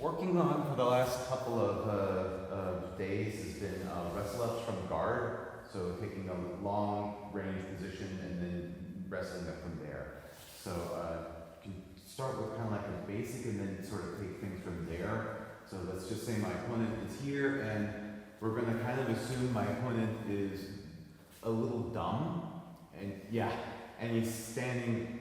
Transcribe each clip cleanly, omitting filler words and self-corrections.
working on for the last couple of days has been wrestle ups from guard. So taking a long range position and then wrestling up from there. So you can start with kind of like a basic and then sort of take things from there. So let's just say my opponent is here and we're going to kind of assume my opponent is a little dumb. And yeah, and he's standing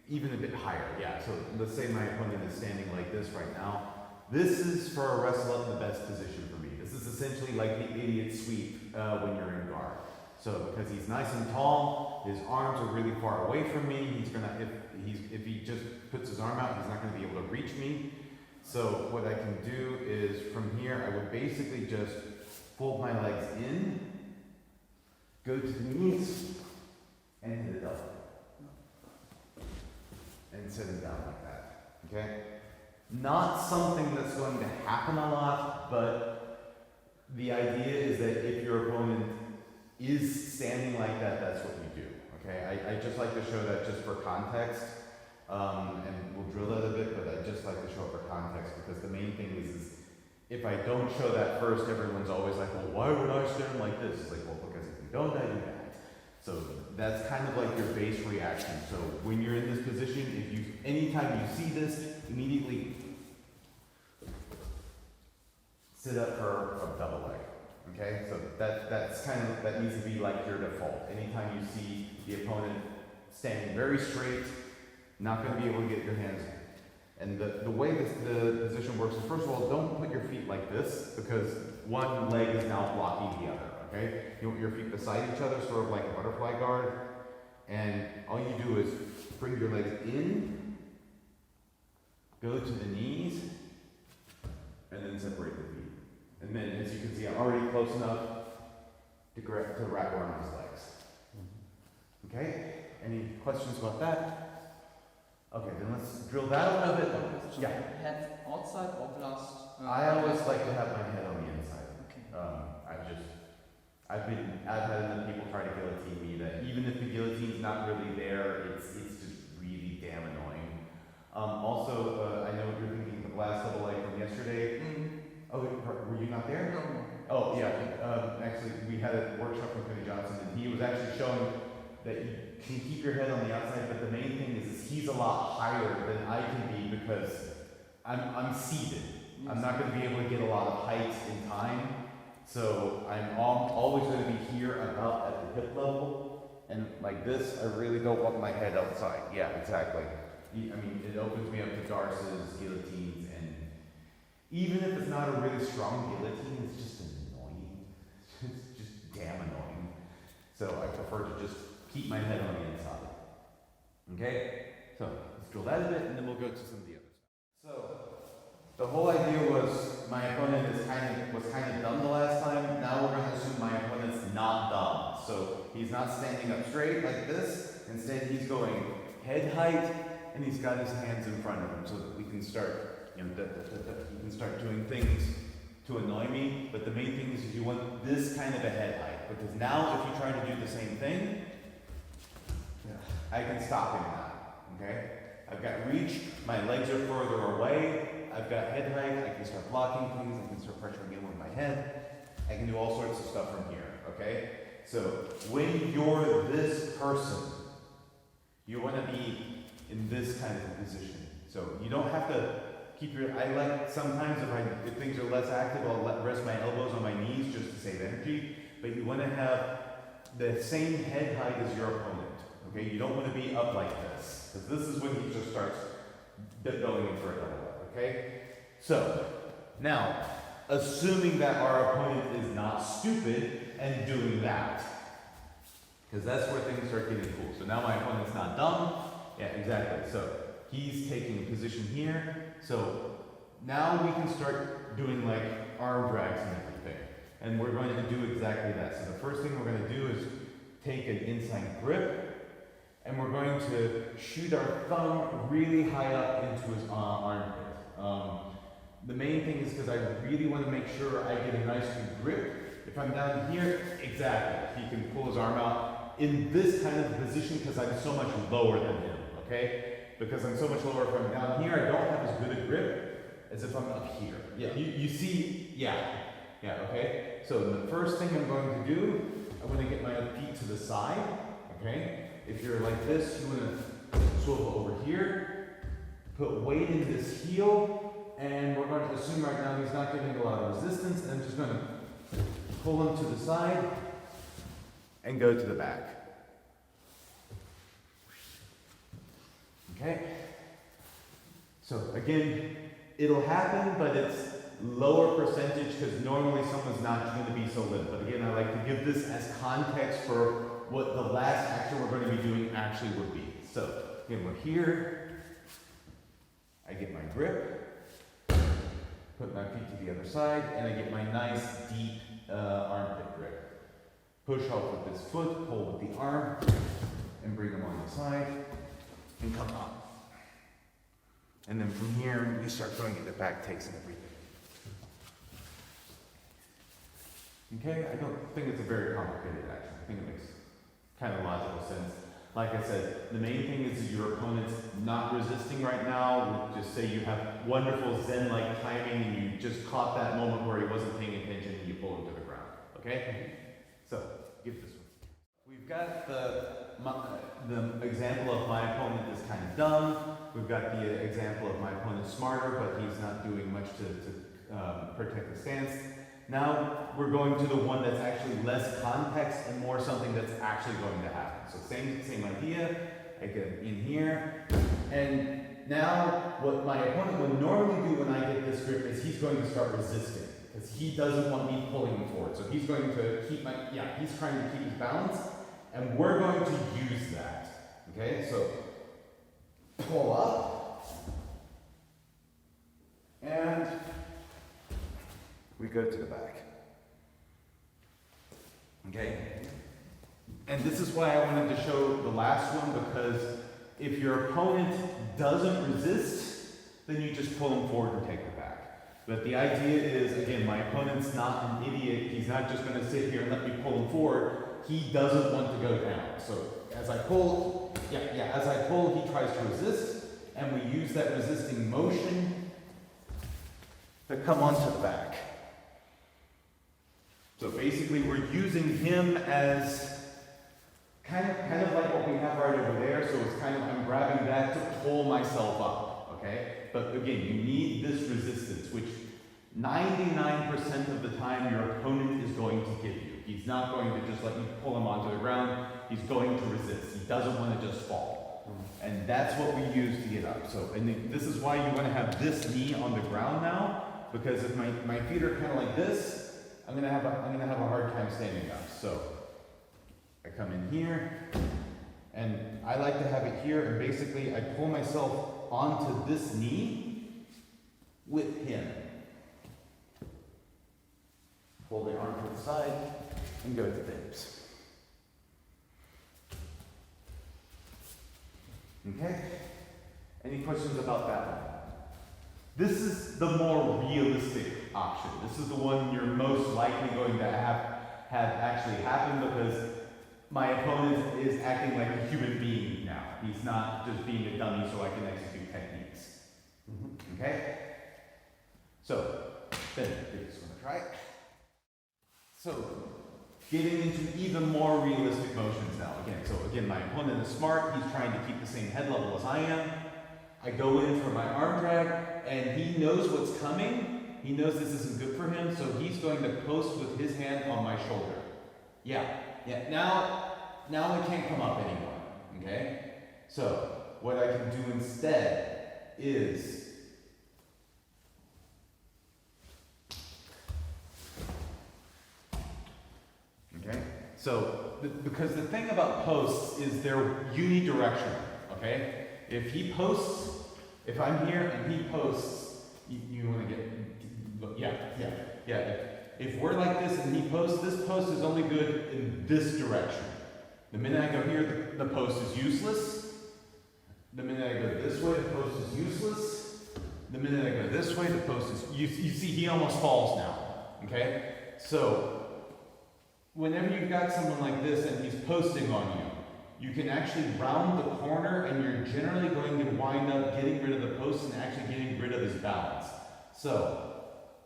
even a bit higher. Yeah, so let's say my opponent is standing like this right now. This is for a wrestle up the best position for me. This is essentially like the idiot sweep when you're in guard. So because he's nice and tall, his arms are really far away from me. He's gonna if he just puts his arm out, he's not gonna be able to reach me. So what I can do is from here, I would basically just fold my legs in, go to the knees, and hit it up. And set it down like that, okay? Not something that's going to happen a lot, but the idea is that if your opponent is standing like that, that's what you do, okay? I just like to show that just for context, and we'll drill that a bit, but I just like to show it for context because the main thing is if I don't show that first, everyone's always like, well, why would I stand like this? It's like, well, because if you don't, I do that. So that's kind of like your base reaction. So when you're in this position, anytime you see this, immediately sit up for a double leg. Okay, so that needs to be like your default. Anytime you see the opponent standing very straight, not going to be able to get your hands in. And the way the position works is, first of all, don't put your feet like this because one leg is now blocking the other. Okay, you want your feet beside each other, sort of like a butterfly guard. And all you do is bring your legs in, go to the knees, and then separate the feet. And then, as you can see, I'm already close enough to wrap around his legs. Okay? Any questions about that? Okay, then let's drill that a little bit. Yeah. Head outside or blast? I always like to have my head on the inside. Okay. I've had enough people try to guillotine me that even if the guillotine's not really there, it's just really damn annoying. Also, I know what you're thinking, the last double leg from yesterday. Oh, were you not there? No. Oh, yeah. Actually, we had a workshop from Cody Johnson, and he was actually showing that you can keep your head on the outside, but the main thing is he's a lot higher than I can be because I'm seated. Yes. I'm not going to be able to get a lot of height in time. So I'm always going to be here about at the hip level, and like this, I really don't want my head outside. Yeah, exactly. I mean, it opens me up to darces, guillotines, and even if it's not a really strong guillotine, it's just annoying. It's just damn annoying. So I prefer to just keep my head on the inside. Okay? So let's drill that a bit, and then we'll go to some of the other stuff. So the whole idea was my opponent was kind of dumb the last time. Now we're going to assume my opponent's not dumb. So he's not standing up straight like this. Instead, he's going head height, and he's got his hands in front of him so that we can start, he can start doing things to annoy me. But the main thing is you want this kind of a head height, because now if you try to do the same thing, I can stop him now. Okay? I've got reach. My legs are further away. I've got head height, I can start blocking things, I can start pressuring in with my head, I can do all sorts of stuff from here, okay? So, when you're this person, you want to be in this kind of position. So, you don't have to keep I like, sometimes if things are less active, I'll rest my elbows on my knees just to save energy, but you want to have the same head height as your opponent, okay? You don't want to be up like this, because this is when he just starts going in for a double. Okay? So, now, assuming that our opponent is not stupid and doing that, because that's where things start getting cool. So now my opponent's not dumb. Yeah, exactly. So he's taking a position here. So now we can start doing like arm drags and everything. And we're going to do exactly that. So the first thing we're going to do is take an inside grip, and we're going to shoot our thumb really high up into his armpit. The main thing is because I really want to make sure I get a nice good grip. If I'm down here, exactly, he can pull his arm out in this kind of position because I'm so much lower than him, okay? Because I'm so much lower, if I'm down here, I don't have as good a grip as if I'm up here. Yeah, you see, yeah, okay? So the first thing I'm going to do, I'm going to get my feet to the side, okay? If you're like this, you want to swivel over here, put weight in this heel, and we're going to assume right now he's not giving a lot of resistance, and I'm just going to pull him to the side and go to the back. Okay? So again, it'll happen, but it's lower percentage because normally someone's not going to be so limp. But again, I like to give this as context for what the last action we're going to be doing actually would be. So again, we're here. I get my grip, put my feet to the other side, and I get my nice deep armpit grip. Push off with this foot, pull with the arm, and bring them on the side, and come up. And then from here, you start going into back takes and everything. Okay, I don't think it's a very complicated action. I think it makes kind of logical sense. Like I said, the main thing is your opponent's not resisting right now. Just say you have wonderful Zen-like timing and you just caught that moment where he wasn't paying attention and you pull him to the ground. Okay? So, give this one. We've got the example of my opponent is kind of dumb. We've got the example of my opponent smarter, but he's not doing much to protect the stance. Now we're going to the one that's actually less context and more something that's actually going to happen. So same idea. I get in here, and now what my opponent would normally do when I get this grip is he's going to start resisting because he doesn't want me pulling him forward. So he's going to keep he's trying to keep his balance, and we're going to use that. Okay, so pull up, and we go to the back. Okay? And this is why I wanted to show the last one, because if your opponent doesn't resist, then you just pull him forward and take the back. But the idea is, again, my opponent's not an idiot. He's not just going to sit here and let me pull him forward. He doesn't want to go down. So as I pull, he tries to resist, and we use that resisting motion to come onto the back. So basically, we're using him as kind of like what we have right over there. So it's kind of, I'm grabbing that to pull myself up, okay? But again, you need this resistance, which 99% of the time your opponent is going to give you. He's not going to just let you pull him onto the ground. He's going to resist. He doesn't want to just fall. And that's what we use to get up. So, and this is why you want to have this knee on the ground now, because if my feet are kind of like this, I'm gonna have a hard time standing up. So I come in here, and I like to have it here, and basically I pull myself onto this knee with him. Pull the arm to the side and go to the bibs. Okay? Any questions about that one? This is the more realistic option. This is the one you're most likely going to have actually happen, because my opponent is acting like a human being now. He's not just being a dummy so I can execute techniques. Okay? So, then give this one a try. So, getting into even more realistic motions now. Again, my opponent is smart. He's trying to keep the same head level as I am. I go in for my arm drag, and he knows what's coming. He knows this isn't good for him, so he's going to post with his hand on my shoulder. Now I can't come up anymore, okay? So, what I can do instead is because the thing about posts is they're unidirectional, okay? If I'm here and he posts, you want to If we're like this and he posts, this post is only good in this direction. The minute I go here, the post is useless. The minute I go this way, the post is useless. The minute I go this way, the post is, you see he almost falls now, okay? So, whenever you've got someone like this and he's posting on you, you can actually round the corner and you're generally going to wind up getting rid of the post and actually getting rid of his balance. So,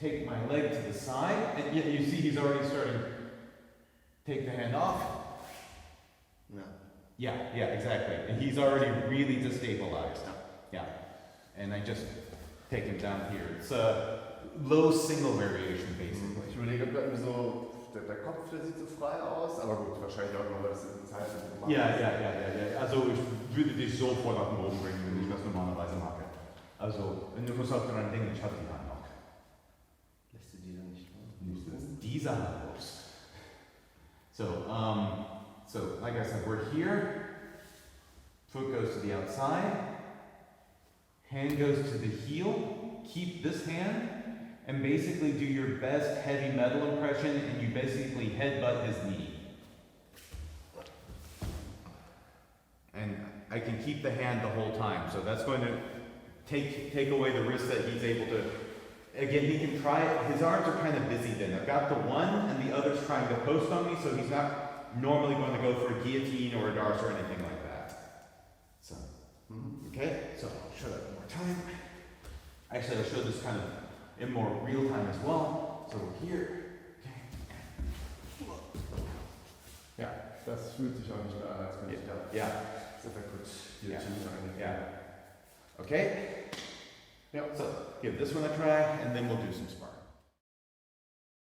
take my leg to the side, and yet you see he's already starting. Take the hand off. No. Yeah, exactly. And he's already really destabilized. Yeah. And I just take him down here. It's a low single variation, basically. Ich überlege gerade so, der Kopf, der sieht so frei aus, aber gut, wahrscheinlich auch nur, weil das in der Zeit gemacht Ja. Also ich würde dich sofort nach dem Boden bringen, wenn ich das normalerweise mache. Also, du musst auch daran denken, ich habe die Hand noch. Lässt du die dann nicht Diese Hand los. So like I said, we're here. Foot goes to the outside. Hand goes to the heel. Keep this hand and basically do your best heavy metal impression, and you basically headbutt his knee. And I can keep the hand the whole time, so that's going to take away the risk that he's able to. Again, he can try. His arms are kind of busy then. I've got the one, and the other's trying to post on me, so he's not normally going to go for a guillotine or a darce or anything like that. So, okay. So I'll show that one more time. Actually, I'll show this kind of in more real time as well. So we're here. Okay. Ja, das fühlt sich auch nicht mehr an, als könnte ich da. Yeah. So if I put Yeah. Guillotine on Yeah. Okay. Yep. So give this one a try, and then we'll do some sparring.